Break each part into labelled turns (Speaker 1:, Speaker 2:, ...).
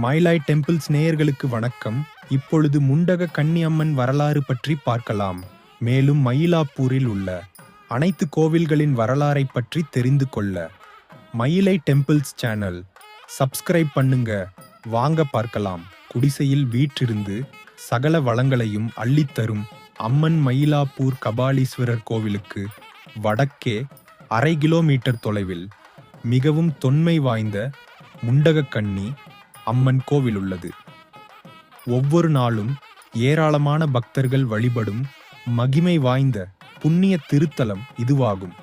Speaker 1: மயிலாய் temples நேயர்களுக்கு வணக்கம். இப்பொழுது முண்டக கன்னியம்மன் வரலாறு பற்றி பார்க்கலாம். மேலும் மயிலாப்பூரில் உள்ள அனைத்து கோவில்களின் வரலாறை பற்றி தெரிந்து கொள்ள மயிலை டெம்பிள்ஸ் சேனல் சப்ஸ்கிரைப் பண்ணுங்க. வாங்க பார்க்கலாம். குடிசையில் வீற்றிருந்து சகல வளங்களையும் அள்ளித்தரும் அம்மன் மயிலாப்பூர் கபாலீஸ்வரர் கோவிலுக்கு வடக்கே 1/2 கிலோமீட்டர் தொலைவில் மிகவும் தொன்மை வாய்ந்த முண்டகக்கன்னி அம்மன் கோவில் உள்ளது. ஒவ்வொரு நாளும் ஏராளமான பக்தர்கள் வழிபடும் மகிமை வாய்ந்த புண்ணிய திருத்தலம் இதுவாகும்.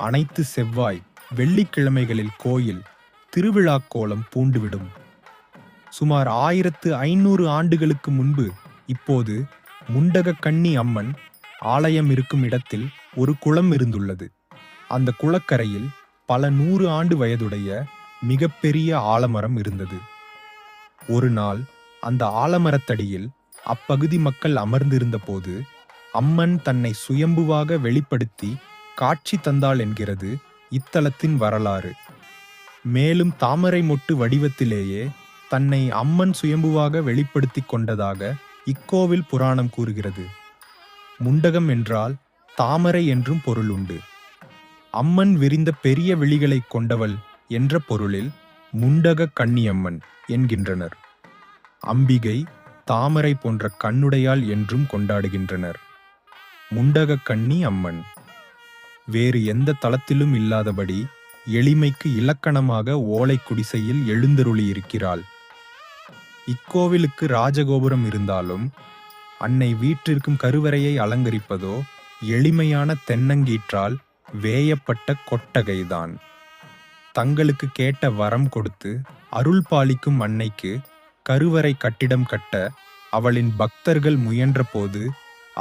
Speaker 1: அனைத்து செவ்வாய் வெள்ளிக்கிழமைகளில் கோயில் திருவிழா கோலம் பூண்டுவிடும். சுமார் 1500 ஆண்டுகளுக்கு முன்பு இப்போது முண்டகக்கன்னி அம்மன் ஆலயம் இருக்கும் இடத்தில் ஒரு குளம் இருந்துள்ளது. அந்த குளக்கரையில் பல 100 ஆண்டு வயதுடைய மிகப்பெரிய ஆலமரம் இருந்தது. ஒரு நாள் அந்த ஆலமரத்தடியில் அப்பகுதி மக்கள் அமர்ந்திருந்த போது அம்மன் தன்னை சுயம்புவாக வெளிப்படுத்தி காட்சி தந்தாள் என்கிறது இத்தலத்தின் வரலாறு. மேலும் தாமரை மொட்டு வடிவத்திலேயே தன்னை அம்மன் சுயம்புவாக வெளிப்படுத்தி கொண்டதாக இக்கோவில் புராணம் கூறுகிறது. முண்டகம் என்றால் தாமரை என்றும் பொருள் உண்டு. அம்மன் விரிந்த பெரிய விழிகளை கொண்டவள் என்ற பொருளில் முண்டக கன்னியம்மன் என்கின்றனர். அம்பிகை தாமரை போன்ற கண்ணுடையாள் என்றும் கொண்டாடுகின்றனர். முண்டக கன்னி அம்மன் வேறு எந்த தலத்திலும் இல்லாதபடி எளிமைக்கு இலக்கணமாக ஓலை குடிசையில் எழுந்தருளியிருக்கிறாள். இக்கோவிலுக்கு ராஜகோபுரம் இருந்தாலும் அன்னை வீற்றிருக்கும் கருவறையை அலங்கரிப்பதோ எளிமையான தென்னங்கீற்றால் வேயப்பட்ட கொட்டகைதான். தங்களுக்கு கேட்ட வரம் கொடுத்து அருள் பாலிக்கும் அன்னைக்கு கருவறை கட்டிடம் கட்ட அவளின் பக்தர்கள் முயன்ற போது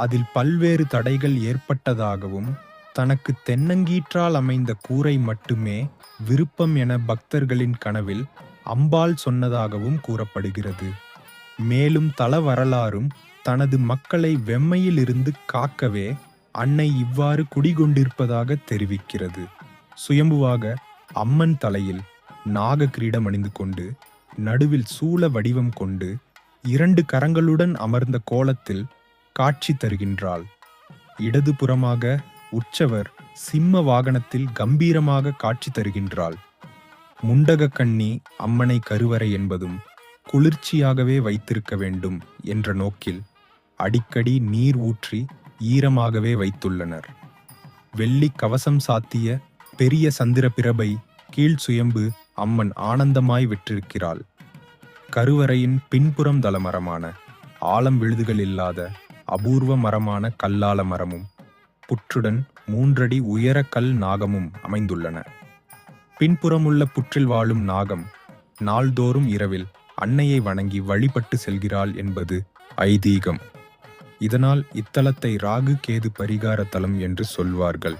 Speaker 1: அதில் பல்வேறு தடைகள் ஏற்பட்டதாகவும் தனக்கு தென்னங்கீற்றால் அமைந்த கூரை மட்டுமே விருப்பம் என பக்தர்களின் கனவில் அம்பாள் சொன்னதாகவும் கூறப்படுகிறது. மேலும் தல வரலாறும் தனது மக்களை வெம்மையிலிருந்து காக்கவே அன்னை இவ்வாறு குடிகொண்டிருப்பதாக தெரிவிக்கிறது. சுயம்புவாக அம்மன் தலையில் நாக கிரீடம் அணிந்து கொண்டு நடுவில் சூல வடிவம் கொண்டு 2 கரங்களுடன் அமர்ந்த கோலத்தில் காட்சி தருகின்றாள். இடதுபுறமாக உற்சவர் சிம்ம வாகனத்தில் கம்பீரமாக காட்சி தருகின்றாள். முண்டகக்கன்னி அம்மனை கருவறை என்பதும் குளிர்ச்சியாகவே வைத்திருக்க வேண்டும் என்ற நோக்கில் அடிக்கடி நீர் ஊற்றி ஈரமாகவே வைத்துள்ளனர். வெள்ளி கவசம் சாத்திய பெரிய சந்திர பிரபை கீழ் சுயம்பு அம்மன் ஆனந்தமாய் விற்றிருக்கிறாள். கருவறையின் பின்புறம் தலமரமான ஆலம் விழுதுகள் இல்லாத அபூர்வ மரமான கல்லால மரமும் புற்றுடன் 3 அடி உயர கல் நாகமும் அமைந்துள்ளன. பின்புறமுள்ள புற்றில் வாழும் நாகம் நாள்தோறும் இரவில் அன்னையை வணங்கி வழிபட்டு செல்கிறாள் என்பது ஐதீகம். இதனால் இத்தலத்தை ராகு கேது பரிகார தலம் என்று சொல்வார்கள்.